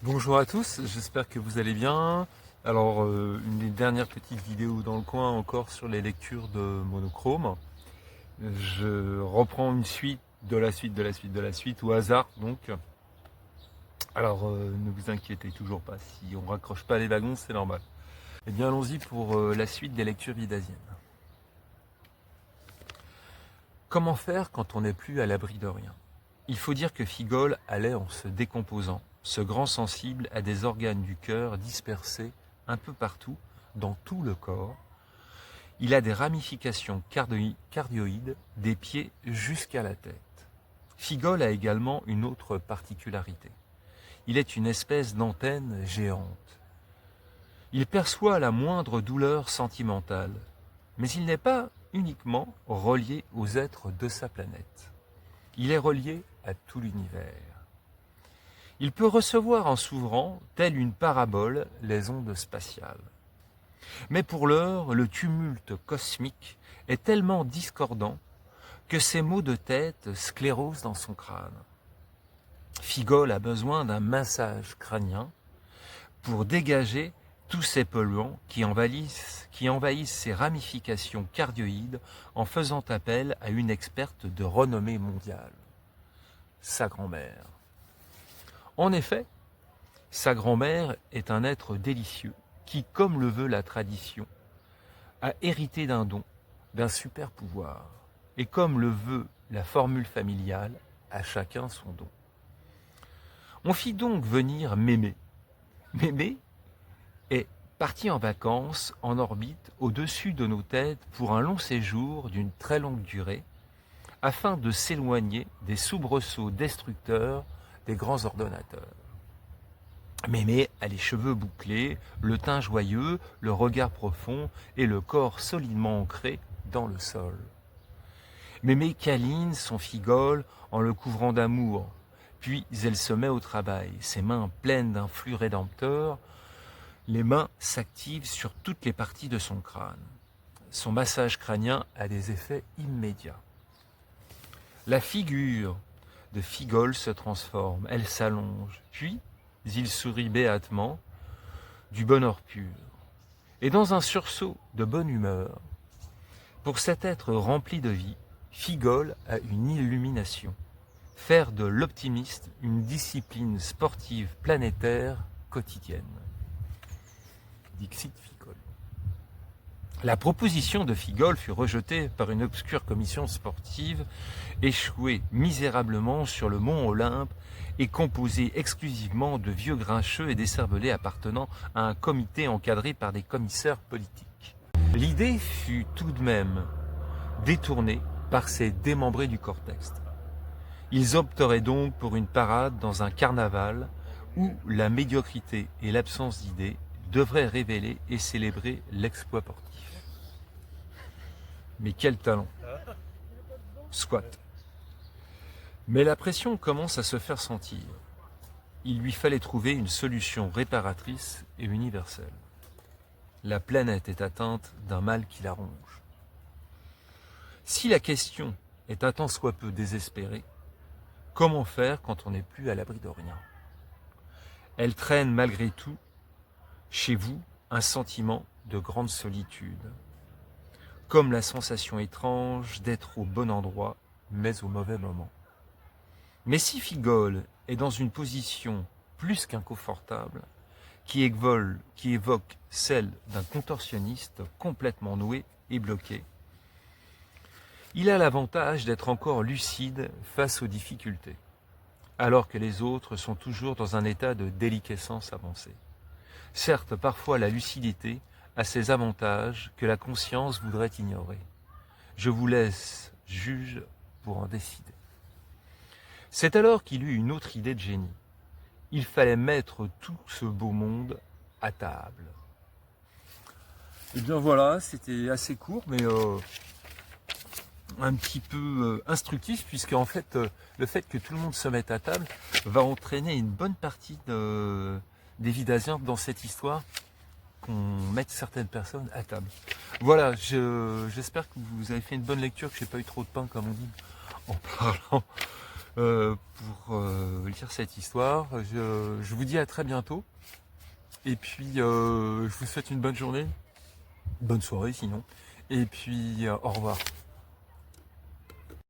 Bonjour à tous, j'espère que vous allez bien. Alors, une des dernières petites vidéos dans le coin encore sur les lectures de monochrome. Je reprends une suite de la suite de la suite de la suite au hasard donc. Alors, ne vous inquiétez toujours pas, si on raccroche pas les wagons, c'est normal. Eh bien, allons-y pour la suite des lectures vidasiennes. Comment faire quand on n'est plus à l'abri de rien? Il faut dire que Figol allait en se décomposant, ce grand sensible à des organes du cœur dispersés un peu partout, dans tout le corps. Il a des ramifications cardioïdes des pieds jusqu'à la tête. Figol a également une autre particularité. Il est une espèce d'antenne géante. Il perçoit la moindre douleur sentimentale, mais il n'est pas uniquement relié aux êtres de sa planète. Il est relié à tout l'univers. Il peut recevoir en s'ouvrant, telle une parabole, les ondes spatiales. Mais pour l'heure, le tumulte cosmique est tellement discordant que ses maux de tête sclérosent dans son crâne. Figol a besoin d'un massage crânien pour dégager tous ces polluants qui envahissent ses ramifications cardioïdes en faisant appel à une experte de renommée mondiale, sa grand-mère. En effet, sa grand-mère est un être délicieux qui, comme le veut la tradition, a hérité d'un don, d'un super pouvoir. Et comme le veut la formule familiale, à chacun son don. On fit donc venir Mémé. Mémé est parti en vacances en orbite au-dessus de nos têtes pour un long séjour d'une très longue durée, afin de s'éloigner des soubresauts destructeurs des grands ordonnateurs. Mémé a les cheveux bouclés, le teint joyeux, le regard profond et le corps solidement ancré dans le sol. Mémé câline son Figol en le couvrant d'amour, puis elle se met au travail, ses mains pleines d'un flux rédempteur, les mains s'activent sur toutes les parties de son crâne. Son massage crânien a des effets immédiats. La figure de Figol se transforme, elle s'allonge, puis il sourit béatement, du bonheur pur. Et dans un sursaut de bonne humeur, pour cet être rempli de vie, Figol a une illumination. Faire de l'optimiste une discipline sportive planétaire quotidienne. Dixit Figol. La proposition de Figol fut rejetée par une obscure commission sportive, échouée misérablement sur le mont Olympe et composée exclusivement de vieux grincheux et décervelés appartenant à un comité encadré par des commissaires politiques. L'idée fut tout de même détournée par ces démembrés du corps-texte. Ils opteraient donc pour une parade dans un carnaval où la médiocrité et l'absence d'idées devraient révéler et célébrer l'exploit sportif. Mais quel talent! Squat. Mais la pression commence à se faire sentir. Il lui fallait trouver une solution réparatrice et universelle. La planète est atteinte d'un mal qui la ronge. Si la question est un tant soit peu désespérée, comment faire quand on n'est plus à l'abri de rien? Elle traîne malgré tout, chez vous, un sentiment de grande solitude, comme la sensation étrange d'être au bon endroit, mais au mauvais moment. Mais si Figol est dans une position plus qu'inconfortable, qui évoque celle d'un contorsionniste complètement noué et bloqué, il a l'avantage d'être encore lucide face aux difficultés, alors que les autres sont toujours dans un état de déliquescence avancée. Certes, parfois la lucidité a ses avantages que la conscience voudrait ignorer. Je vous laisse juge pour en décider. C'est alors qu'il eut une autre idée de génie. Il fallait mettre tout ce beau monde à table. Et bien voilà, c'était assez court, mais un petit peu instructif, puisque en fait, le fait que tout le monde se mette à table va entraîner une bonne partie des Vidasiens dans cette histoire, qu'on mette certaines personnes à table. Voilà, j'espère que vous avez fait une bonne lecture, que j'ai pas eu trop de pain, comme on dit, en parlant pour lire cette histoire. Je vous dis à très bientôt. Et puis, je vous souhaite une bonne journée, bonne soirée sinon. Et puis, au revoir.